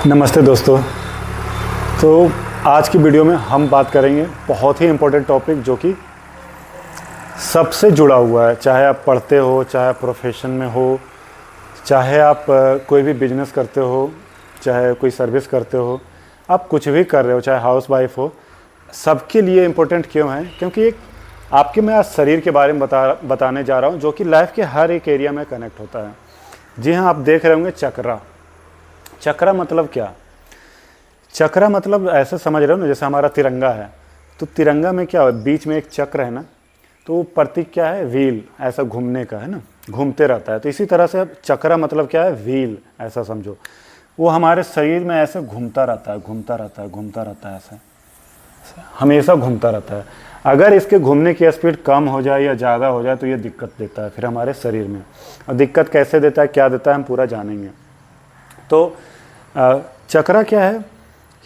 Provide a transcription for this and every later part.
नमस्ते दोस्तों। तो आज की वीडियो में हम बात करेंगे बहुत ही इम्पोर्टेंट टॉपिक जो कि सबसे जुड़ा हुआ है। चाहे आप पढ़ते हो, चाहे आप प्रोफेशन में हो, चाहे आप कोई भी बिजनेस करते हो, चाहे कोई सर्विस करते हो, आप कुछ भी कर रहे हो, चाहे हाउस वाइफ हो, सबके लिए इम्पोर्टेंट क्यों है? क्योंकि एक आपके मैं आज शरीर के बारे में बताने जा रहा हूँ जो कि लाइफ के हर एक एरिया में कनेक्ट होता है। जी हाँ, आप देख रहे होंगे चक्रा। चक्रा मतलब क्या? चक्रा मतलब ऐसे समझ रहे हो ना, जैसे हमारा तिरंगा है तो तिरंगा में क्या है, बीच में एक चक्र है ना, तो वो प्रतीक क्या है? व्हील, ऐसा घूमने का है ना, घूमते रहता है। तो इसी तरह से अब चक्रा मतलब क्या है? व्हील, ऐसा समझो। वो हमारे शरीर में ऐसे घूमता रहता है, घूमता रहता है, घूमता रहता है, ऐसे हमेशा घूमता रहता है। अगर इसके घूमने की स्पीड कम हो जाए या ज़्यादा हो जाए तो ये दिक्कत देता है फिर हमारे शरीर में। और दिक्कत कैसे देता है, क्या देता है, हम पूरा जानेंगे। तो चक्रा क्या है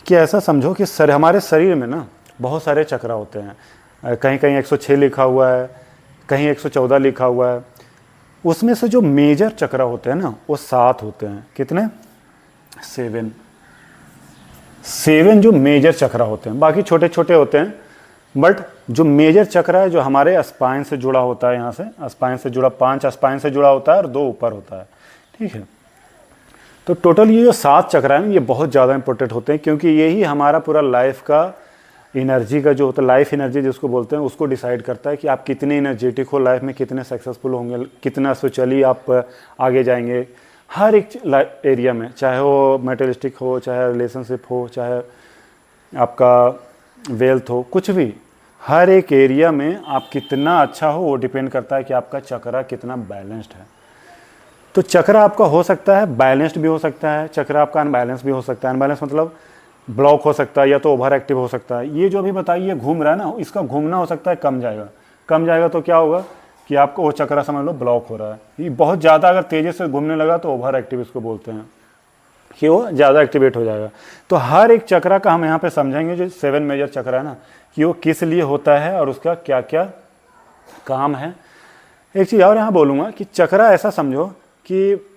कि ऐसा समझो कि हमारे शरीर में ना बहुत सारे चक्रा होते हैं। कहीं कहीं 106 लिखा हुआ है, कहीं 114 लिखा हुआ है। उसमें से जो मेजर चक्रा होते हैं ना वो 7 होते हैं। कितने? 7 जो मेजर चक्रा होते हैं, बाकी छोटे छोटे होते हैं, बट जो मेजर चक्रा है जो हमारे स्पाइन से जुड़ा होता है, यहाँ से स्पाइन से जुड़ा, 5 स्पाइन से जुड़ा होता है और 2 ऊपर होता है। ठीक है, तो टोटल ये जो 7 चक्रा है ये बहुत ज़्यादा इंपॉर्टेंट होते हैं, क्योंकि यही हमारा पूरा लाइफ का एनर्जी का जो होता है, लाइफ एनर्जी जिसको बोलते हैं, उसको डिसाइड करता है कि आप कितने एनर्जेटिक हो लाइफ में, कितने सक्सेसफुल होंगे, कितना सोचली आप आगे जाएंगे हर एक एरिया में, चाहे वो मेटेरियलिस्टिक हो, चाहे रिलेशनशिप हो, चाहे आपका वेल्थ हो, कुछ भी, हर एक एरिया में आप कितना अच्छा हो वो डिपेंड करता है कि आपका चक्रा कितना बैलेंस्ड है। तो चक्र आपका हो सकता है बैलेंस्ड भी हो सकता है, चक्र आपका अनबैलेंस भी हो सकता है। अनबैलेंस मतलब ब्लॉक हो सकता है या तो ओवर एक्टिव हो सकता है। ये जो भी बताइए घूम रहा है ना, इसका घूमना हो सकता है कम जाएगा। कम जाएगा तो क्या होगा कि आपको वो चक्रा समझ लो ब्लॉक हो रहा है। ये बहुत ज़्यादा अगर तेज़ी से घूमने लगा तो ओवर एक्टिव इसको बोलते हैं, कि वो ज़्यादा एक्टिवेट हो जाएगा। तो हर एक चक्रा का हम यहाँ पे समझेंगे, जो 7 मेजर चक्रा है ना, कि वो किस लिए होता है और उसका क्या क्या काम है। एक चीज़ और यहाँ बोलूँगा कि चक्रा ऐसा समझो कि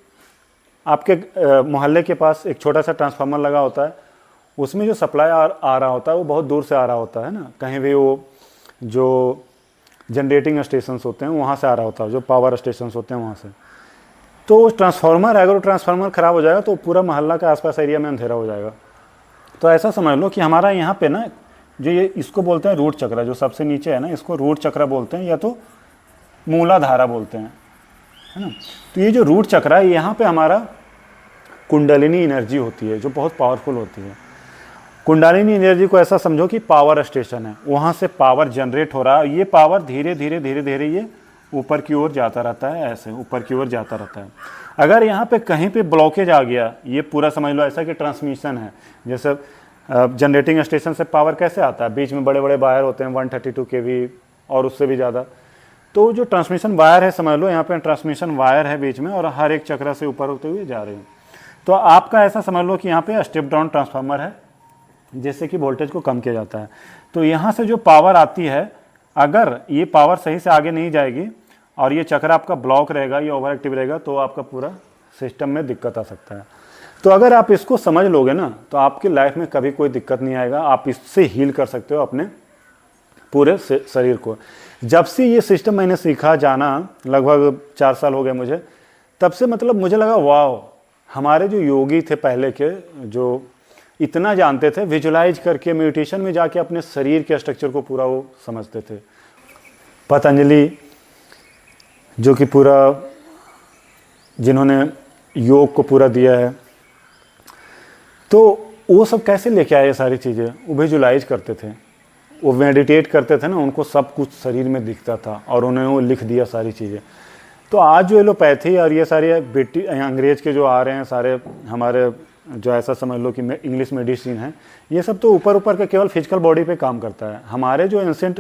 आपके मोहल्ले के पास एक छोटा सा ट्रांसफार्मर लगा होता है, उसमें जो सप्लाई आ रहा होता है वो बहुत दूर से आ रहा होता है ना, कहीं भी वो जो जनरेटिंग स्टेशंस होते हैं वहाँ से आ रहा होता है, जो पावर स्टेशंस होते हैं वहाँ से। तो ट्रांसफार्मर, अगर वो ट्रांसफार्मर ख़राब हो जाएगा तो पूरा मोहल्ला के आसपास एरिया में अंधेरा हो जाएगा। तो ऐसा समझ लो कि हमारा यहाँ पे ना जो ये इसको बोलते हैं रूट चक्रा, जो सबसे नीचे है ना, इसको रूट चक्रा बोलते हैं या तो मूलाधारा बोलते हैं, है ना। तो ये जो रूट चक्रा है यहाँ पे हमारा कुंडलिनी एनर्जी होती है जो बहुत पावरफुल होती है। कुंडलिनी एनर्जी को ऐसा समझो कि पावर स्टेशन है, वहाँ से पावर जनरेट हो रहा है। ये पावर धीरे धीरे धीरे धीरे ये ऊपर की ओर जाता रहता है, ऐसे ऊपर की ओर जाता रहता है। अगर यहाँ पे कहीं पे ब्लॉकेज आ गया, ये पूरा समझ लो ऐसा कि ट्रांसमिशन है। जैसे जनरेटिंग स्टेशन से पावर कैसे आता है, बीच में बड़े बड़े वायर होते हैं 132 kV और उससे भी ज़्यादा। तो जो ट्रांसमिशन वायर है समझ लो, यहाँ पे ट्रांसमिशन वायर है बीच में और हर एक चक्रा से ऊपर होते हुए जा रहे हैं। तो आपका ऐसा समझ लो कि यहाँ पे स्टेप डाउन ट्रांसफार्मर है, जिससे कि वोल्टेज को कम किया जाता है। तो यहाँ से जो पावर आती है, अगर ये पावर सही से आगे नहीं जाएगी और ये चक्रा आपका ब्लॉक रहेगा या ओवर एक्टिव रहेगा तो आपका पूरा सिस्टम में दिक्कत आ सकता है। तो अगर आप इसको समझ लोगे ना तो आपकी लाइफ में कभी कोई दिक्कत नहीं आएगा। आप इससे हील कर सकते हो अपने पूरे शरीर को। जब से ये सिस्टम मैंने सीखा जाना, लगभग 4 साल हो गए मुझे, तब से मतलब मुझे लगा वाह, हमारे जो योगी थे पहले के, जो इतना जानते थे, विजुलाइज करके मेडिटेशन में जाके अपने शरीर के स्ट्रक्चर को पूरा वो समझते थे। पतंजलि जो कि पूरा, जिन्होंने योग को पूरा दिया है, तो वो सब कैसे लेके आए सारी चीज़ें? वो विजुलाइज करते थे, वो मेडिटेट करते थे ना, उनको सब कुछ शरीर में दिखता था और उन्होंने वो लिख दिया सारी चीज़ें। तो आज जो एलोपैथी और ये सारे अंग्रेज के जो आ रहे हैं सारे, हमारे जो ऐसा समझ लो कि इंग्लिश मेडिसिन है, ये सब तो ऊपर ऊपर के केवल फिजिकल बॉडी पे काम करता है। हमारे जो एंसेंट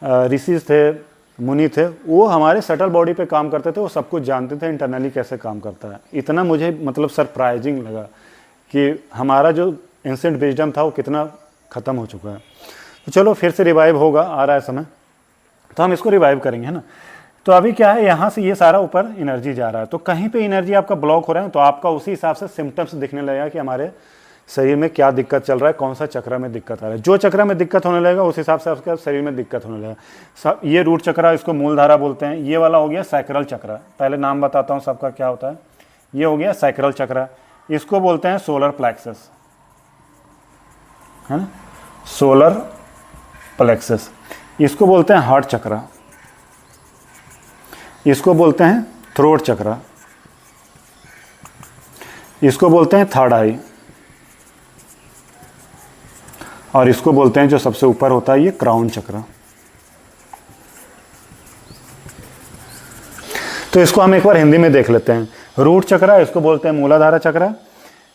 ऋषि थे, मुनि थे, वो हमारे सटल बॉडी पे काम करते थे, वो सब कुछ जानते थे इंटरनली कैसे काम करता है। इतना मुझे मतलब सरप्राइजिंग लगा कि हमारा जो एंसेंट विजडम था वो कितना ख़त्म हो चुका है। तो चलो फिर से रिवाइव होगा, आ रहा है समय, तो हम इसको रिवाइव करेंगे, है ना। तो अभी क्या है, यहाँ से ये सारा ऊपर एनर्जी जा रहा है, तो कहीं पे एनर्जी आपका ब्लॉक हो रहा है तो आपका उसी हिसाब से सिम्टम्स दिखने लगेगा कि हमारे शरीर में क्या दिक्कत चल रहा है, कौन सा चक्र में दिक्कत आ रहा है। जो चक्र में दिक्कत होने लगेगा उस हिसाब से आपका शरीर में दिक्कत होने लगेगा। ये रूट चक्र, इसको मूलधारा बोलते हैं। ये वाला हो गया सैक्रल चक्र, पहले नाम बताता हूँ सबका क्या होता है। ये हो गया सैक्रल चक्र, इसको बोलते हैं सोलर प्लेक्सस, है ना, सोलर प्लेक्सस। इसको बोलते हैं हार्ट चक्र, इसको बोलते हैं थ्रोट चक्र, इसको बोलते हैं थर्ड आई, और इसको बोलते हैं जो सबसे ऊपर होता है ये क्राउन चक्र। तो इसको हम एक बार हिंदी में देख लेते हैं। रूट चक्र, इसको बोलते हैं मूलाधारा चक्र।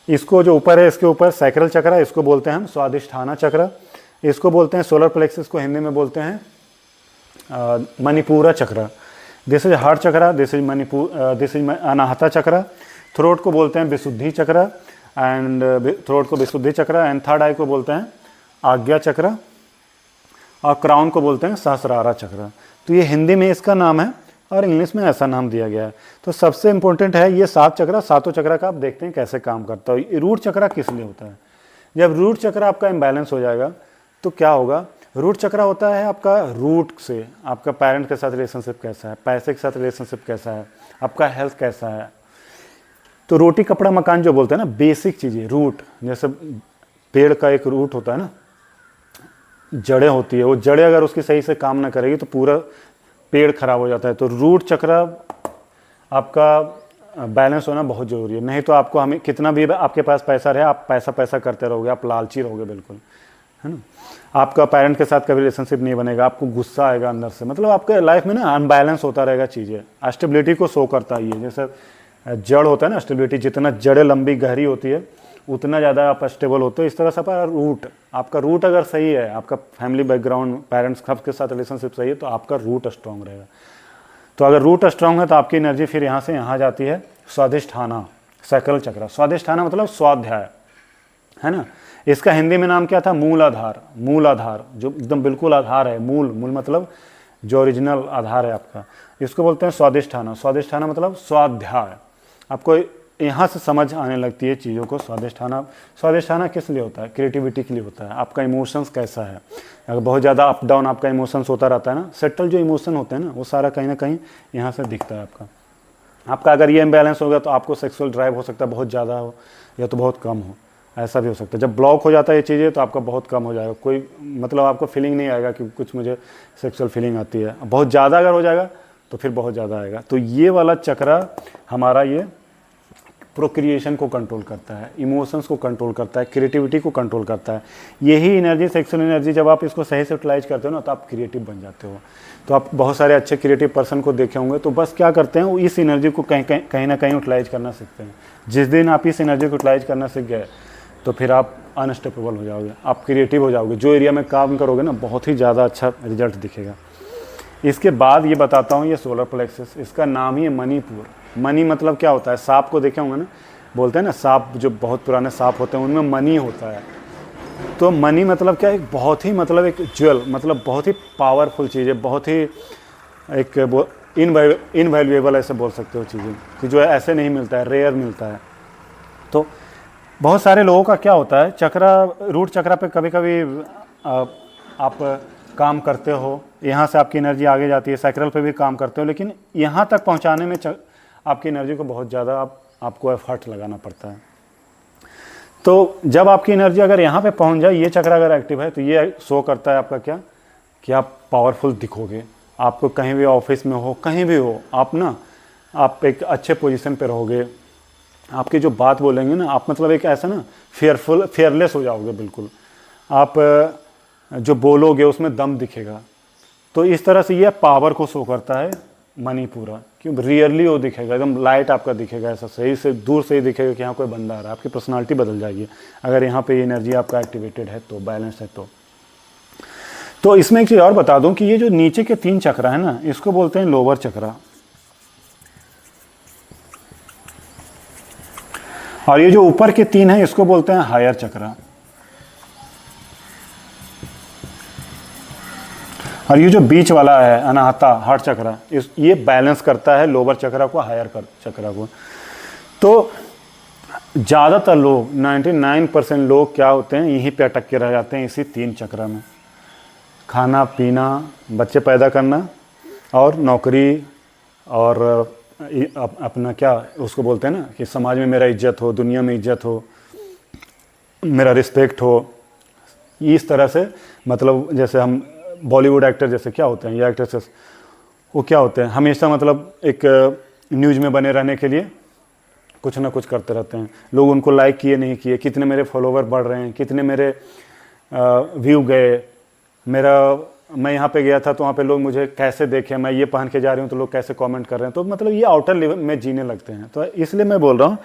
इसको जो ऊपर है इसके ऊपर सैक्रल चक्र, इसको बोलते हैं हम स्वादिष्ठाना चक्र। इसको बोलते हैं सोलर प्लेक्सस, को हिंदी में बोलते हैं मणिपुरा चक्र। दिस इज हार्ट चक्र, दिस इज अनाहता चक्र। थ्रोट को बोलते हैं विशुद्धि चक्र, एंड थ्रोट को विशुद्धि चक्र, एंड थर्ड आई को बोलते हैं आज्ञा चक्र, और क्राउन को बोलते हैं सहस्रारा चक्र। तो ये हिंदी में इसका नाम है और इंग्लिश में ऐसा नाम दिया गया है। तो सबसे इंपॉर्टेंट है ये 7 चक्र, सातों चक्र का आप देखते हैं कैसे काम करता है। रूट चक्र किस लिए होता है? जब रूट चक्र आपका इम्बैलेंस हो जाएगा तो क्या होगा, रूट चक्र होता है आपका रूट से, आपका पेरेंट के साथ रिलेशनशिप कैसा है, पैसे के साथ रिलेशनशिप कैसा है, आपका हेल्थ कैसा है। तो रोटी कपड़ा मकान जो बोलते हैं ना, बेसिक चीज़ें, रूट, जैसे पेड़ का एक रूट होता है ना, जड़ें होती है, वो जड़ें अगर उसकी सही से काम ना करेगी तो पूरा पेड़ खराब हो जाता है। तो रूट चक्र आपका बैलेंस होना बहुत ज़रूरी है, नहीं तो आपको, हमें कितना भी आपके पास पैसा रहे, आप पैसा पैसा करते रहोगे, आप लालची रहोगे बिल्कुल, है ना। आपका पेरेंट के साथ कभी रिलेशनशिप नहीं बनेगा, आपको गुस्सा आएगा अंदर से, मतलब आपके लाइफ में ना अनबैलेंस होता रहेगा चीज़ें। स्टेबिलिटी को शो करता है ये, जैसे जड़ होता है ना, स्टेबिलिटी, जितना जड़ें लंबी गहरी होती है उतना ज़्यादा आप स्टेबल होते हो। इस तरह से आपका रूट अगर सही है, आपका फैमिली बैकग्राउंड, पेरेंट्स के साथ रिलेशनशिप सही है, तो आपका रूट स्ट्रांग रहेगा। तो अगर रूट स्ट्रांग है तो आपकी एनर्जी फिर यहाँ से यहाँ जाती है स्वादिष्ठाना, सैक्रल चक्र। स्वादिष्ठाना मतलब स्वाध्याय, है ना। इसका हिंदी में नाम क्या था? मूलाधार। मूलाधार जो एकदम बिल्कुल आधार है, मूल मतलब जो ओरिजिनल आधार है आपका, इसको बोलते हैं स्वादिष्ठाना। स्वादिष्ठाना मतलब स्वाध्याय। आपको यहाँ से समझ आने लगती है चीज़ों को। स्वादिष्ठाना किस लिए होता है? क्रिएटिविटी के लिए होता है। आपका इमोशंस कैसा है, अगर बहुत ज़्यादा अप डाउन आपका इमोशंस होता रहता है ना, सेटल जो इमोशन होते हैं ना, वो सारा कहीं ना कहीं यहाँ से दिखता है आपका अगर ये इम्बैलेंस हो गया तो आपको सेक्सुअल ड्राइव हो सकता है बहुत ज़्यादा हो या तो बहुत कम हो, ऐसा भी हो सकता है। जब ब्लॉक हो जाता है ये चीज़ें तो आपका बहुत कम हो जाएगा, कोई मतलब आपको फीलिंग नहीं आएगा कि कुछ मुझे सेक्सुअल फीलिंग आती है। बहुत ज़्यादा अगर हो जाएगा तो फिर बहुत ज़्यादा आएगा। तो ये वाला चक्र हमारा ये प्रोक्रिएशन को कंट्रोल करता है, इमोशंस को कंट्रोल करता है, क्रिएटिविटी को कंट्रोल करता है। यही एनर्जी, सेक्सुअल एनर्जी, जब आप इसको सही से यूटिलाइज करते हो ना तो आप क्रिएटिव बन जाते हो। तो आप बहुत सारे अच्छे क्रिएटिव पर्सन को देखे होंगे, तो बस क्या करते हैं, वो इस एनर्जी को कहीं ना कहीं यूटिलाइज करना सीखते हैं। जिस दिन आप इस एनर्जी को यूटिलाइज करना सीख गए तो फिर आप अनस्टॉपेबल हो जाओगे, आप क्रिएटिव हो जाओगे। जो एरिया में काम करोगे ना, बहुत ही ज़्यादा अच्छा रिजल्ट दिखेगा। इसके बाद ये बताता हूँ, ये सोलर प्लेक्सस, इसका नाम ही है मणिपुर। मणि मतलब क्या होता है? सांप को देखे होंगे ना, बोलते हैं ना सांप, जो बहुत पुराने सांप होते हैं उनमें मणि होता है। तो मणि मतलब क्या? एक बहुत ही मतलब एक ज्वेल, मतलब बहुत ही पावरफुल चीज़ है, बहुत ही एक इनवैल्यूएबल ऐसे बोल सकते हो चीज़ें, कि जो ऐसे नहीं मिलता है, रेयर मिलता है। तो बहुत सारे लोगों का क्या होता है, रूट चक्र पे कभी कभी आप काम करते हो, यहाँ से आपकी एनर्जी आगे जाती है, सैक्रल पे भी काम करते हो, लेकिन यहाँ तक पहुँचाने में आपकी एनर्जी को बहुत ज़्यादा आपको एफर्ट लगाना पड़ता है। तो जब आपकी एनर्जी अगर यहाँ पे पहुँच जाए, ये चक्र अगर एक्टिव है, तो ये शो करता है आपका क्या, कि आप पावरफुल दिखोगे। आपको कहीं भी ऑफिस में हो, कहीं भी हो, आप एक अच्छे पोजीशन पे रहोगे। आपकी जो बात बोलेंगे ना, आप मतलब एक ऐसा ना फेयरलेस हो जाओगे बिल्कुल। आप जो बोलोगे उसमें दम दिखेगा। तो इस तरह से ये पावर को शो करता है मणिपुरा, क्यों रियरली वो दिखेगा, एकदम लाइट आपका दिखेगा, ऐसा सही से दूर से ही दिखेगा कि यहाँ कोई बंदा आ रहा है। आपकी पर्सनालिटी बदल जाएगी अगर यहाँ पे एनर्जी आपका एक्टिवेटेड है, तो बैलेंस है। तो इसमें एक चीज़ और बता दूं कि ये जो नीचे के 3 चक्र है ना, इसको बोलते हैं लोअर चक्र, और ये जो ऊपर के 3 है इसको बोलते हैं हायर चक्र। और ये जो बीच वाला है अनाहता हार्ट चक्रा, ये बैलेंस करता है लोअर चक्रा को, हायर चक्रा को। तो ज़्यादातर लोग 99% लोग क्या होते हैं, यहीं पे अटक के रह जाते हैं, इसी 3 चक्रा में। खाना पीना, बच्चे पैदा करना और नौकरी, और अपना क्या उसको बोलते हैं ना कि समाज में मेरा इज्जत हो, दुनिया में इज्जत हो, मेरा रिस्पेक्ट हो। इस तरह से मतलब जैसे हम बॉलीवुड एक्टर जैसे क्या होते हैं, ये एक्ट्रेसेस वो क्या होते हैं, हमेशा मतलब एक न्यूज़ में बने रहने के लिए कुछ ना कुछ करते रहते हैं। लोग उनको लाइक किए नहीं किए, कितने मेरे फॉलोवर बढ़ रहे हैं, कितने मेरे व्यू गए, मैं यहाँ पे गया था तो वहाँ पे लोग मुझे कैसे देखे, मैं ये पहन के जा रही हूँ तो लोग कैसे कमेंट कर रहे हैं। तो मतलब ये आउटर लेवल में जीने लगते हैं। तो इसलिए मैं बोल रहा हूँ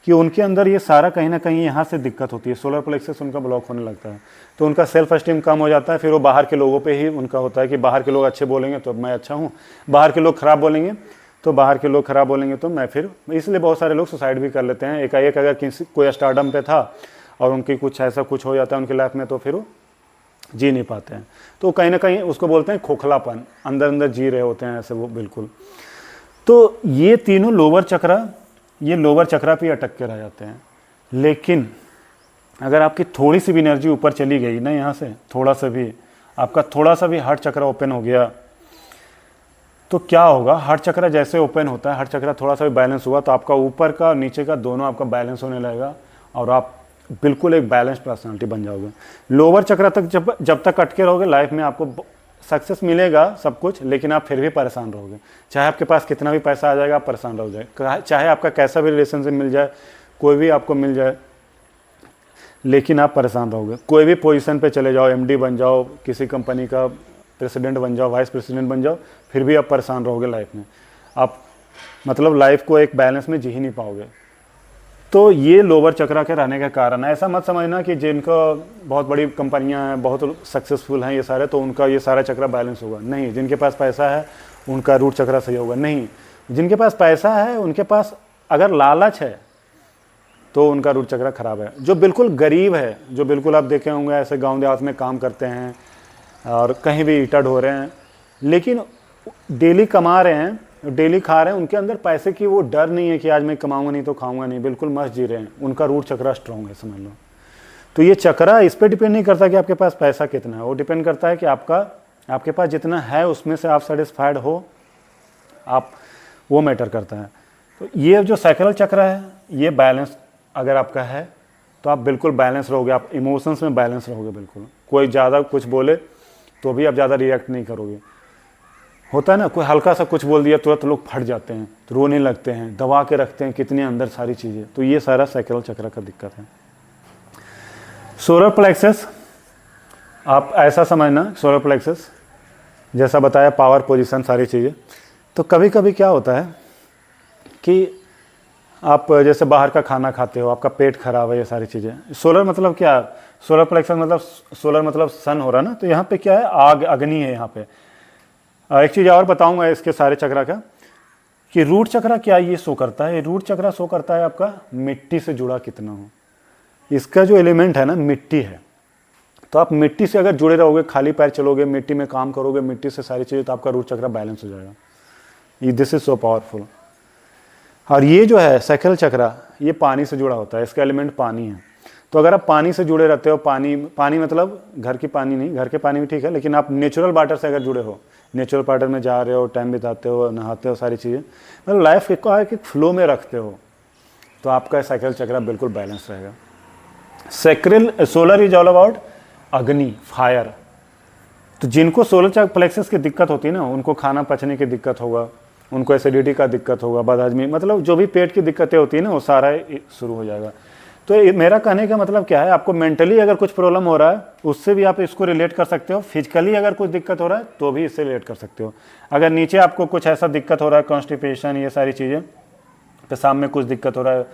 कि उनके अंदर ये सारा कहीं ना कहीं यहाँ से दिक्कत होती है, सोलर प्लेक्सस उनका ब्लॉक होने लगता है। तो उनका सेल्फ एस्टीम कम हो जाता है। फिर वो बाहर के लोगों पे ही उनका होता है कि बाहर के लोग अच्छे बोलेंगे तो मैं अच्छा हूँ, बाहर के लोग ख़राब बोलेंगे तो मैं फिर, इसलिए बहुत सारे लोग सुसाइड भी कर लेते हैं। एकाएक अगर कोई स्टारडम पे था और उनकी कुछ ऐसा कुछ हो जाता है उनकी लाइफ में, तो फिर वो जी नहीं पाते हैं। तो कहीं ना कहीं उसको बोलते हैं खोखलापन, अंदर अंदर जी रहे होते हैं ऐसे वो, बिल्कुल। तो ये तीनों लोअर चक्रा पे अटक के रह जाते हैं। लेकिन अगर आपकी थोड़ी सी भी एनर्जी ऊपर चली गई ना, यहाँ से थोड़ा सा भी हार्ट चक्रा ओपन हो गया, तो क्या होगा, हार्ट चक्रा जैसे ओपन होता है, हार्ट चक्रा थोड़ा सा भी बैलेंस हुआ तो आपका ऊपर का और नीचे का दोनों आपका बैलेंस होने लगेगा और आप बिल्कुल एक बैलेंस पर्सनालिटी बन जाओगे। लोअर चक्रा तक जब तक अटके रहोगे, लाइफ में आपको सक्सेस मिलेगा सब कुछ, लेकिन आप फिर भी परेशान रहोगे। चाहे आपके पास कितना भी पैसा आ जाएगा, आप परेशान रह जाए, चाहे आपका कैसा भी रिलेशनशिप मिल जाए, कोई भी आपको मिल जाए, लेकिन आप परेशान रहोगे। कोई भी पोजीशन पे चले जाओ, एमडी बन जाओ, किसी कंपनी का प्रेसिडेंट बन जाओ, वाइस प्रेसिडेंट बन जाओ, फिर भी आप परेशान रहोगे लाइफ में। आप मतलब लाइफ को एक बैलेंस में जी ही नहीं पाओगे। तो ये लोअर चक्रा के रहने का कारण है। ऐसा मत समझना कि जिनका बहुत बड़ी कंपनियां हैं, बहुत सक्सेसफुल हैं ये सारे, तो उनका ये सारा चक्रा बैलेंस होगा, नहीं। जिनके पास पैसा है उनका रूट चक्रा सही होगा, नहीं। जिनके पास पैसा है, उनके पास अगर लालच है तो उनका रूट चक्रा खराब है। जो बिल्कुल गरीब है, जो बिल्कुल आप देखे होंगे ऐसे गाँव देहात में काम करते हैं और कहीं भी ईटा ढो रहे हैं, लेकिन डेली कमा रहे हैं, डेली खा रहे हैं, उनके अंदर पैसे की वो डर नहीं है कि आज मैं कमाऊंगा नहीं तो खाऊंगा नहीं, बिल्कुल मस्त जी रहे हैं, उनका रूट चक्रा स्ट्रॉन्ग है, समझ लो। तो ये चक्रा इस पर डिपेंड नहीं करता कि आपके पास पैसा कितना है, वो डिपेंड करता है कि आपके पास जितना है उसमें से आप सेटिस्फाइड हो, आप, वो मैटर करता है। तो ये जो साइकिल चक्रा है, ये बैलेंस अगर आपका है तो आप बिल्कुल बैलेंस रहोगे, आप इमोशंस में बैलेंस रहोगे बिल्कुल। कोई ज़्यादा कुछ बोले तो भी आप ज़्यादा रिएक्ट नहीं करोगे। होता है ना, कोई हल्का सा कुछ बोल दिया तुरंत लोग फट जाते हैं, तो रोने लगते हैं, दबा के रखते हैं कितने अंदर सारी चीज़ें। तो ये सारा साइकिल चक्र का दिक्कत है। सोलर प्लेक्सस आप ऐसा समझना, सोलर प्लेक्सस जैसा बताया, पावर पोजीशन सारी चीज़ें। तो कभी कभी क्या होता है कि आप जैसे बाहर का खाना खाते हो, आपका पेट खराब है, ये सारी चीज़ें। सोलर मतलब क्या, सोलर प्लेक्सस मतलब सोलर मतलब सन हो रहा है ना, तो यहाँ पे क्या है, आग, अग्नि है यहाँ पे। एक चीज़ और बताऊंगा इसके सारे चक्रा का, कि रूट चक्रा क्या ये शो करता है। रूट चक्रा शो करता है आपका मिट्टी से जुड़ा कितना हो। इसका जो एलिमेंट है ना, मिट्टी है। तो आप मिट्टी से अगर जुड़े रहोगे, खाली पैर चलोगे, मिट्टी में काम करोगे, मिट्टी से सारी चीज़ें, तो आपका रूट चक्रा बैलेंस हो जाएगा। This is so powerful. और ये जो है साइकिल चक्रा, ये पानी से जुड़ा होता है, इसका एलिमेंट पानी है। तो अगर आप पानी से जुड़े रहते हो, पानी मतलब घर की पानी नहीं, घर के पानी भी ठीक है, लेकिन आप नेचुरल वाटर से अगर जुड़े हो, नेचुरल वाटर में जा रहे हो, टाइम बिताते हो, नहाते हो, सारी चीज़ें, मतलब लाइफ को एक फ्लो में रखते हो, तो आपका साइकिल चक्रा बिल्कुल बैलेंस रहेगा। सोलर इज ऑल अबाउट अग्नि, फायर। तो जिनको सोलर प्लेक्सस की दिक्कत होती है ना, उनको खाना पचने की दिक्कत होगा, उनको एसिडिटी का दिक्कत होगा, बदहजमी, मतलब जो भी पेट की दिक्कतें होती है ना, वो सारा शुरू हो जाएगा। तो मेरा कहने का मतलब क्या है, आपको मेंटली अगर कुछ प्रॉब्लम हो रहा है, उससे भी आप इसको रिलेट कर सकते हो। फिजिकली अगर कुछ दिक्कत हो रहा है तो भी इससे रिलेट कर सकते हो। अगर नीचे आपको कुछ ऐसा दिक्कत हो रहा है, कॉन्स्टिपेशन, ये सारी चीज़ें, पेशाब में कुछ दिक्कत हो रहा है,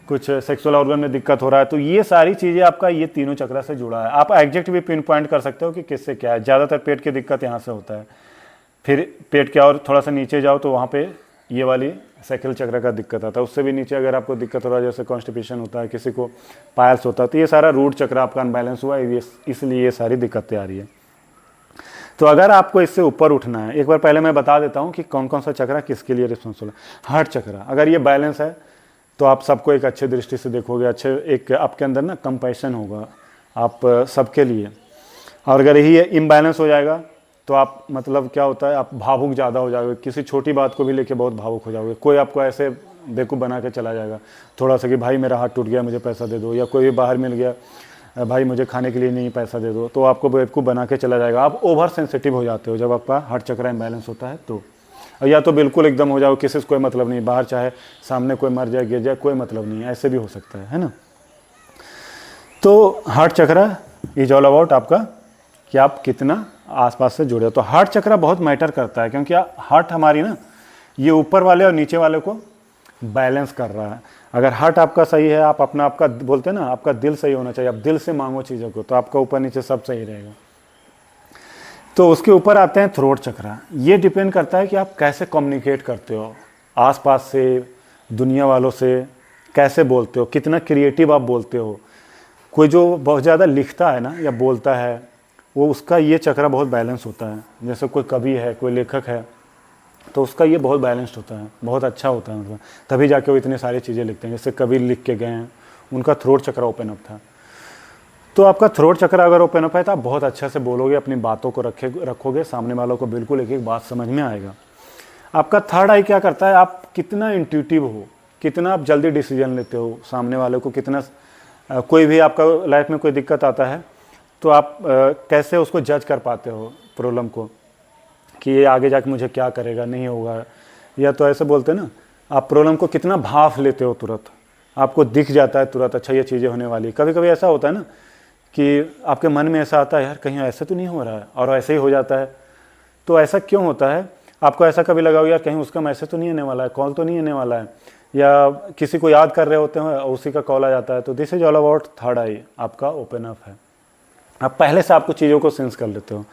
कुछ सेक्सुअल ऑर्गन में दिक्कत हो रहा है, तो ये सारी चीज़ें आपका ये तीनों चक्रा से जुड़ा है। आप एग्जैक्ट भी पिन पॉइंट कर सकते हो कि किससे क्या है। ज़्यादातर पेट की दिक्कत यहाँ से होता है, फिर पेट के और थोड़ा सा नीचे जाओ तो वहाँ पे ये वाली साइकिल चक्र का दिक्कत आता है। उससे भी नीचे अगर आपको दिक्कत हो रहा है, जैसे कॉन्स्टिपेशन होता है, किसी को पायल्स होता है, तो ये सारा रूट चक्र आपका अनबैलेंस हुआ है, इसलिए ये सारी दिक्कतें आ रही है। तो अगर आपको इससे ऊपर उठना है, एक बार पहले मैं बता देता हूँ कि कौन कौन सा चक्र किसके लिए रिस्पॉन्सिबल है। हार्ट चक्र, अगर ये बैलेंस है तो आप सबको एक अच्छे दृष्टि से देखोगे, अच्छे एक आपके अंदर ना कंपैशन होगा आप सबके लिए। और अगर यही इम्बैलेंस हो जाएगा तो आप मतलब क्या होता है, आप भावुक ज़्यादा हो जाओगे, किसी छोटी बात को भी लेके बहुत भावुक हो जाओगे। कोई आपको ऐसे बेवकूफ़ बना के चला जाएगा थोड़ा सा कि भाई मेरा हाथ टूट गया मुझे पैसा दे दो, या कोई भी बाहर मिल गया भाई मुझे खाने के लिए नहीं पैसा दे दो, तो आपको बेवकूफ़ बना के चला जाएगा। आप ओवर सेंसिटिव हो जाते हो जब आपका हार्ट चक्र इम्बैलेंस होता है तो। या तो बिल्कुल एकदम हो जाओ, किसी से कोई मतलब नहीं, बाहर चाहे सामने कोई मर जाए गिर जाए कोई मतलब नहीं, ऐसे भी हो सकता है ना। तो हार्ट चक्र इज ऑल अबाउट आपका कि आप कितना आसपास से जुड़े हो। तो हार्ट चक्र बहुत मैटर करता है, क्योंकि हार्ट हमारी ना ये ऊपर वाले और नीचे वाले को बैलेंस कर रहा है। अगर हार्ट आपका सही है, आप अपना आपका बोलते हैं ना, आपका दिल सही होना चाहिए, आप दिल से मांगो चीज़ों को, तो आपका ऊपर नीचे सब सही रहेगा। तो उसके ऊपर आते हैं थ्रोट चक्र। ये डिपेंड करता है कि आप कैसे कम्युनिकेट करते हो आसपास से, दुनिया वालों से कैसे बोलते हो, कितना क्रिएटिव आप बोलते हो। कोई जो बहुत ज़्यादा लिखता है ना या बोलता है, वो उसका ये चक्र बहुत बैलेंस होता है। जैसे कोई कवि है, कोई लेखक है, तो उसका ये बहुत बैलेंस्ड होता है, बहुत अच्छा होता है, मतलब तभी जाके वो इतनी सारी चीज़ें लिखते हैं। जैसे कवि लिख के गए हैं, उनका थ्रोट चक्र ओपन अप था। तो आपका थ्रोट चक्र अगर ओपन अप है तो आप बहुत अच्छे से बोलोगे, अपनी बातों को रखोगे, सामने वालों को बिल्कुल एक एक बात समझ में आएगा। आपका थर्ड आई क्या करता है, आप कितना इंट्यूटिव हो, कितना आप जल्दी डिसीजन लेते हो, सामने वाले को कितना कोई भी आपका लाइफ में कोई दिक्कत आता है तो आप कैसे उसको जज कर पाते हो प्रॉब्लम को, कि ये आगे जाके मुझे क्या करेगा, नहीं होगा। या तो ऐसे बोलते हैं ना, आप प्रॉब्लम को कितना भाफ लेते हो, तुरंत आपको दिख जाता है तुरंत, अच्छा ये चीज़ें होने वाली। कभी कभी ऐसा होता है ना कि आपके मन में ऐसा आता है, यार कहीं ऐसा तो नहीं हो रहा है, और ऐसे ही हो जाता है। तो ऐसा क्यों होता है, आपको ऐसा कभी लगा हो यार कहीं उसका मैसेज तो नहीं आने वाला है, कॉल तो नहीं आने वाला है, या किसी को याद कर रहे होते हैं और उसी का कॉल आ जाता है। तो this is all about third eye, आपका ओपन अप है। आप पहले से आपको चीज़ों को सेंस कर लेते हो।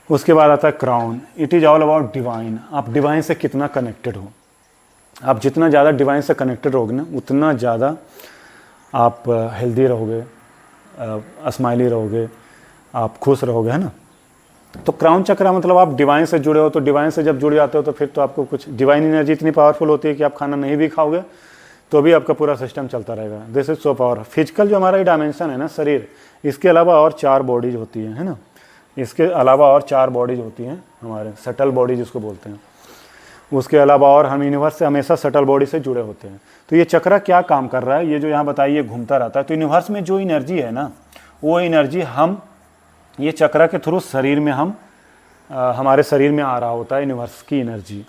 उसके बाद आता है crown, it is all about divine. आप डिवाइन से कितना कनेक्टेड हो, आप जितना ज़्यादा डिवाइन से कनेक्टेड रहोगे ना, उतना ज़्यादा आप हेल्दी रहोगे, स्माइली रहोगे, आप खुश रहोगे, है ना। तो क्राउन चक्र मतलब आप डिवाइन से जुड़े हो। तो डिवाइन से जब जुड़ जाते हो तो फिर तो आपको कुछ, डिवाइन एनर्जी इतनी पावरफुल होती है कि आप खाना नहीं भी खाओगे तो भी आपका पूरा सिस्टम चलता रहेगा। This is so power. Physical जो हमारा ये डायमेंशन है ना, शरीर, इसके अलावा और 4 बॉडीज होती हैं, है ना। इसके अलावा और 4 बॉडीज होती हैं हमारे, सटल बॉडी जिसको बोलते हैं। उसके अलावा और हम यूनिवर्स से हमेशा सटल बॉडी से जुड़े होते हैं। तो ये चक्र क्या काम कर रहा है, ये जो यहाँ बताइए घूमता रहता है। तो यूनिवर्स में जो एनर्जी है ना, वो एनर्जी हम ये चक्र के थ्रू शरीर में हम हमारे शरीर में आ रहा होता है, यूनिवर्स की एनर्जी।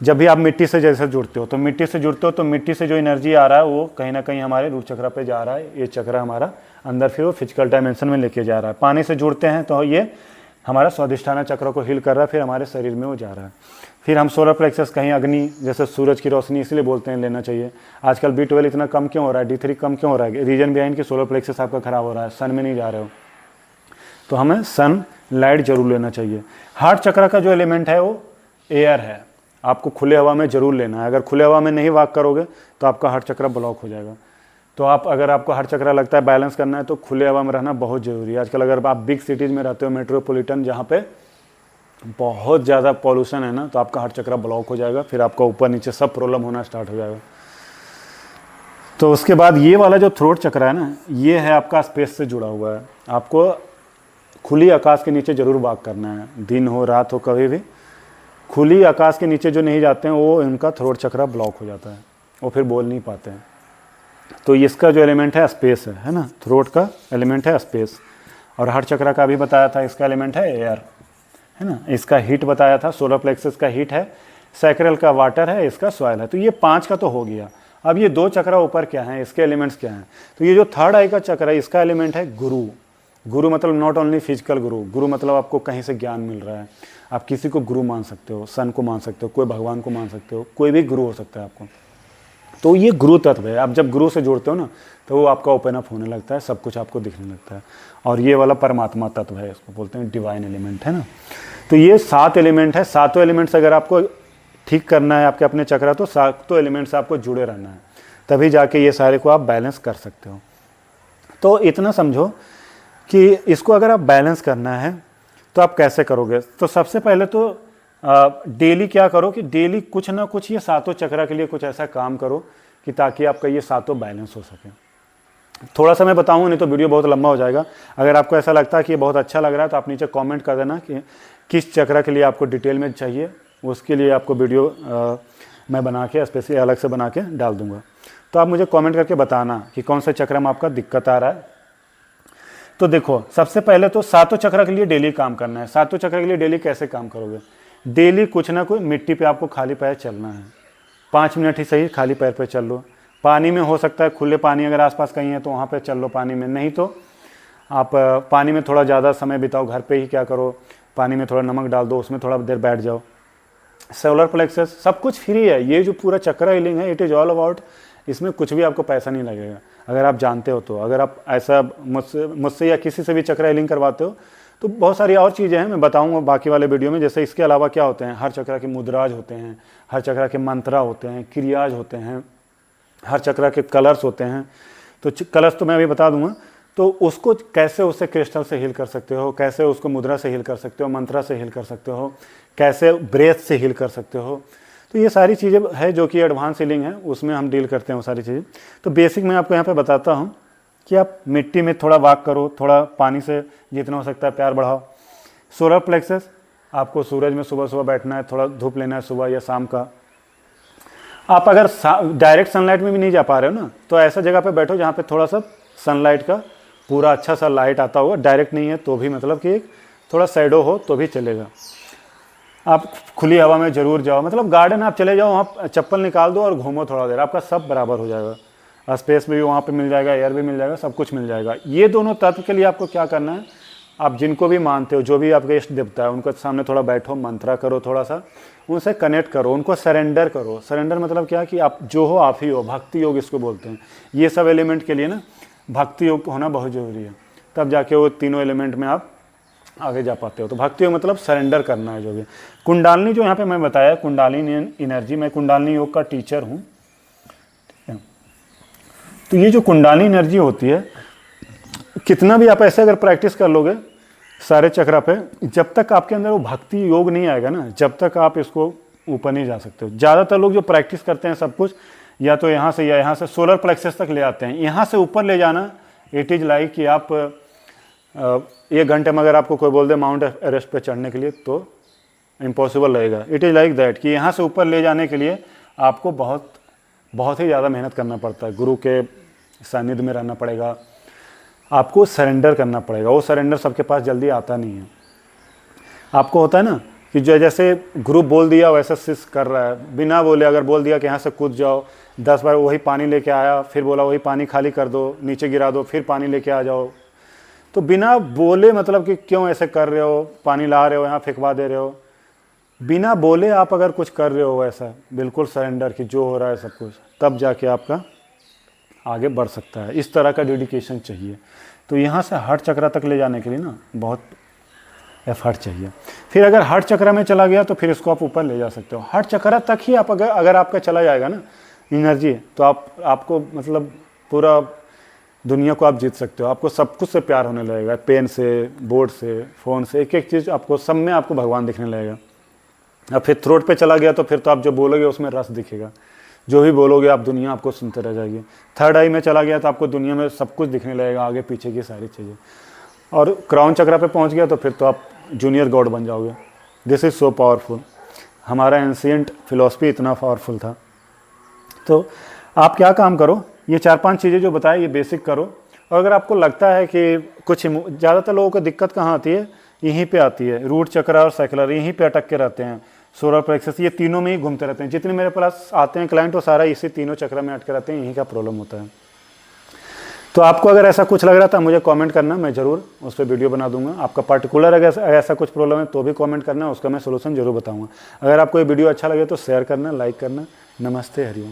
जब भी आप मिट्टी से जैसे जुड़ते हो तो मिट्टी से जुड़ते हो, तो मिट्टी से जो एनर्जी आ रहा है वो कहीं ना कहीं हमारे रूट चक्र पे जा रहा है। ये चक्र हमारा अंदर फिर वो फिजिकल डायमेंशन में लेके जा रहा है। पानी से जुड़ते हैं तो ये हमारा स्वादिष्ठाना चक्र को हील कर रहा है, फिर हमारे शरीर में वो जा रहा है। फिर हम सोलर प्लेक्सस, कहीं अग्नि जैसे सूरज की रोशनी, इसलिए बोलते हैं लेना चाहिए। आजकल B12 इतना कम क्यों हो रहा है, D3 कम क्यों हो रहा है, रीजन बिहाइंड की सोलर प्लेक्सस आपका खराब हो रहा है, सन में नहीं जा रहे हो, तो हमें सन लाइट जरूर लेना चाहिए। हार्ट चक्र का जो एलिमेंट है वो एयर है, आपको खुले हवा में जरूर लेना है। अगर खुले हवा में नहीं वॉक करोगे तो आपका हार्ट चक्र ब्लॉक हो जाएगा। तो आप अगर आपको हार्ट चक्र लगता है बैलेंस करना है तो खुले हवा में रहना बहुत ज़रूरी है। आजकल अगर आप बिग सिटीज़ में रहते हो, मेट्रोपॉलिटन, जहाँ पे बहुत ज़्यादा पॉल्यूशन है ना, तो आपका हार्ट चक्र ब्लॉक हो जाएगा, फिर आपका ऊपर नीचे सब प्रॉब्लम होना स्टार्ट हो जाएगा। तो उसके बाद ये वाला जो थ्रोट चक्र है ना, ये है आपका स्पेस से जुड़ा हुआ है। आपको खुली आकाश के नीचे ज़रूर वॉक करना है, दिन हो रात हो, कभी भी खुली आकाश के नीचे जो नहीं जाते हैं वो इनका थ्रोट चक्र ब्लॉक हो जाता है, वो फिर बोल नहीं पाते हैं। तो इसका जो एलिमेंट है स्पेस है ना, थ्रोट का एलिमेंट है स्पेस। और हार्ट चक्र का भी बताया था, इसका एलिमेंट है एयर, है ना। इसका हीट बताया था, सोलर प्लेक्सस का हीट है, सैक्रल का वाटर है, इसका सॉइल है। तो ये 5 का तो हो गया। अब ये 2 चक्र ऊपर क्या है, इसके एलिमेंट्स क्या हैं। तो ये जो थर्ड आई का चक्र है, इसका एलिमेंट है गुरु। गुरु मतलब नॉट ओनली फिजिकल गुरु, गुरु मतलब आपको कहीं से ज्ञान मिल रहा है, आप किसी को गुरु मान सकते हो, सन को मान सकते हो, कोई भगवान को मान सकते हो, कोई भी गुरु हो सकता है आपको। तो ये गुरु तत्व है। आप जब गुरु से जुड़ते हो ना तो वो आपका ओपन अप होने लगता है, सब कुछ आपको दिखने लगता है। और ये वाला परमात्मा तत्व है, इसको बोलते हैं डिवाइन एलिमेंट, है ना। तो ये 7 एलिमेंट है। 7 एलिमेंट्स अगर आपको ठीक करना है आपके अपने चक्र, तो 7 एलिमेंट्स आपको जुड़े रहना है, तभी जाके ये सारे को आप बैलेंस कर सकते हो। तो इतना समझो कि इसको अगर आप बैलेंस करना है तो तो आप कैसे करोगे? तो सबसे पहले तो डेली क्या करो कि डेली कुछ ना कुछ ये सातों चक्रा के लिए कुछ ऐसा काम करो कि ताकि आपका ये सातों बैलेंस हो सके। थोड़ा सा मैं बताऊंगा, नहीं तो वीडियो बहुत लंबा हो जाएगा। अगर आपको ऐसा लगता है कि ये बहुत अच्छा लग रहा है तो आप नीचे कमेंट कर देना कि किस चक्रा के लिए आपको डिटेल में चाहिए, उसके लिए आपको वीडियो मैं बना के स्पेशली अलग से बना के डाल दूंगा। तो आप मुझे कमेंट करके बताना कि कौन सा चक्र में आपका दिक्कत आ रहा है। तो देखो, सबसे पहले तो सातों चक्र के लिए डेली काम करना है। सातों चक्र के लिए डेली कैसे काम करोगे? डेली कुछ ना कुछ मिट्टी पे आपको खाली पैर चलना है। 5 मिनट ही सही खाली पैर पे चल लो। पानी में हो सकता है, खुले पानी अगर आसपास कहीं है तो वहाँ पे चल लो पानी में, नहीं तो आप पानी में थोड़ा ज़्यादा समय बिताओ। घर पे ही क्या करो, पानी में थोड़ा नमक डाल दो, उसमें थोड़ा देर बैठ जाओ। सोलर प्लेक्सस सब कुछ फ्री है। ये जो पूरा चक्र हीलिंग है, इट इज़ ऑल अबाउट, इसमें कुछ भी आपको पैसा नहीं लगेगा अगर आप जानते हो तो। अगर आप ऐसा मुझसे या किसी से भी चक्र हीलिंग करवाते हो तो बहुत सारी और चीज़ें हैं, मैं बताऊंगा बाकी वाले वीडियो में। जैसे इसके अलावा क्या होते हैं, हर चक्र के मुद्राज होते हैं, हर चक्र के मंत्रा होते हैं, क्रियाज होते हैं, हर चक्र के कलर्स होते हैं। तो कलर्स तो मैं अभी बता दूंगा। तो उसको कैसे उससे क्रिस्टल से हील कर सकते हो, कैसे उसको मुद्रा से हील कर सकते हो, मंत्रा से हील कर सकते हो, कैसे ब्रेथ से हील कर सकते हो। तो ये सारी चीज़ें है जो कि एडवांस हीलिंग है, उसमें हम डील करते हैं वो सारी चीज़ें। तो बेसिक मैं आपको यहाँ पे बताता हूँ कि आप मिट्टी में थोड़ा वॉक करो, थोड़ा पानी से जितना हो सकता है प्यार बढ़ाओ। सोलर प्लेक्सस, आपको सूरज में सुबह सुबह बैठना है, थोड़ा धूप लेना है सुबह या शाम का। आप अगर डायरेक्ट सनलाइट में भी नहीं जा पा रहे हो ना, तो ऐसा जगह पे बैठो जहाँ पे थोड़ा सा सनलाइट का पूरा अच्छा सा लाइट आता होगा। डायरेक्ट नहीं है तो भी मतलब कि एक थोड़ा शैडो हो तो भी चलेगा। आप खुली हवा में ज़रूर जाओ, मतलब गार्डन आप चले जाओ, वहाँ चप्पल निकाल दो और घूमो थोड़ा देर, आपका सब बराबर हो जाएगा। स्पेस भी वहाँ पे मिल जाएगा, एयर भी मिल जाएगा, सब कुछ मिल जाएगा। ये दोनों तत्व के लिए आपको क्या करना है, आप जिनको भी मानते हो, जो भी आपके इष्ट देवता है, उनके सामने थोड़ा बैठो, मंत्रा करो, थोड़ा सा उनसे कनेक्ट करो, उनको सरेंडर करो। सरेंडर मतलब क्या कि आप जो हो आप ही हो, भक्ति योग इसको बोलते हैं। ये सब एलिमेंट के लिए ना भक्ति योग होना बहुत ज़रूरी है, तब जाके वो तीनों एलिमेंट में आप आगे जा पाते हो। तो भक्ति योग मतलब सरेंडर करना है। जो भी कुंडालिनी जो यहाँ पे मैं बताया, कुंडालिनी एनर्जी, मैं कुंडालिनी योग का टीचर हूँ। तो ये जो कुंडालिनी एनर्जी होती है, कितना भी आप ऐसे अगर प्रैक्टिस कर लोगे सारे चक्रा पे, जब तक आपके अंदर वो भक्ति योग नहीं आएगा ना, जब तक आप इसको ऊपर नहीं जा सकते हो। ज़्यादातर लोग जो प्रैक्टिस करते हैं सब कुछ या तो यहाँ से या यहाँ से सोलर प्लेक्सस तक ले आते हैं। यहाँ से ऊपर ले जाना, इट इज़ लाइक कि आप 1 घंटे में अगर आपको कोई बोल दे माउंट एवरेस्ट पे चढ़ने के लिए तो इम्पॉसिबल रहेगा। इट इज़ लाइक दैट कि यहाँ से ऊपर ले जाने के लिए आपको बहुत ही ज़्यादा मेहनत करना पड़ता है। गुरु के सानिध्य में रहना पड़ेगा, आपको सरेंडर करना पड़ेगा। वो सरेंडर सबके पास जल्दी आता नहीं है। आपको होता है ना कि जो जैसे गुरु बोल दिया वैसा शिष्य कर रहा है, बिना बोले। अगर बोल दिया कि यहाँ से कूद जाओ, 10 बार वही पानी लेके आया, फिर बोला वही पानी खाली कर दो, नीचे गिरा दो, फिर पानी लेके आ जाओ। तो बिना बोले मतलब कि क्यों ऐसे कर रहे हो, पानी ला रहे हो यहाँ फेंकवा दे रहे हो, बिना बोले आप अगर कुछ कर रहे हो ऐसा बिल्कुल सरेंडर कि जो हो रहा है सब कुछ, तब जाके आपका आगे बढ़ सकता है। इस तरह का डेडिकेशन चाहिए। तो यहाँ से हार्ट चक्र तक ले जाने के लिए ना बहुत एफर्ट चाहिए। फिर अगर हार्ट चक्र में चला गया तो फिर इसको आप ऊपर ले जा सकते हो। हार्ट चक्र तक ही आप अगर आपका चला जाएगा ना एनर्जी, तो आपको मतलब पूरा दुनिया को आप जीत सकते हो। आपको सब कुछ से प्यार होने लगेगा, पेन से, बोर्ड से, फ़ोन से, एक एक चीज़ आपको, सब में आपको भगवान दिखने लगेगा। अब फिर थ्रोट पे चला गया तो फिर तो आप जो बोलोगे उसमें रस दिखेगा, जो भी बोलोगे आप दुनिया आपको सुनते रह जाएगी। थर्ड आई में चला गया तो आपको दुनिया में सब कुछ दिखने लगेगा, आगे पीछे की सारी चीज़ें। और क्राउन चक्र पे पहुंच गया तो फिर तो आप जूनियर गॉड बन जाओगे। This is so powerful. हमारा एंशिएंट फिलॉसफी इतना पावरफुल था। तो आप क्या काम करो, ये 4-5 चीज़ें जो बताए ये बेसिक करो। और अगर आपको लगता है कि कुछ, ज़्यादातर लोगों को दिक्कत कहाँ आती है, यहीं पे आती है, रूट चक्र और साइकिलर यहीं पे अटक के रहते हैं। सोलर प्लेक्सस ये तीनों में ही घूमते रहते हैं। जितने मेरे पास आते हैं क्लाइंट वो सारा इसी तीनों चक्र में अटके रहते हैं, यहीं का प्रॉब्लम होता है। तो आपको अगर ऐसा कुछ लग रहा था मुझे कमेंट करना, मैं ज़रूर उस पर वीडियो बना दूंगा। आपका पर्टिकुलर अगर ऐसा कुछ प्रॉब्लम है तो भी कमेंट करना, उसका मैं सोल्यूशन जरूर बताऊंगा। अगर आपको ये वीडियो अच्छा लगे तो शेयर करना, लाइक करना। नमस्ते, हरिओम।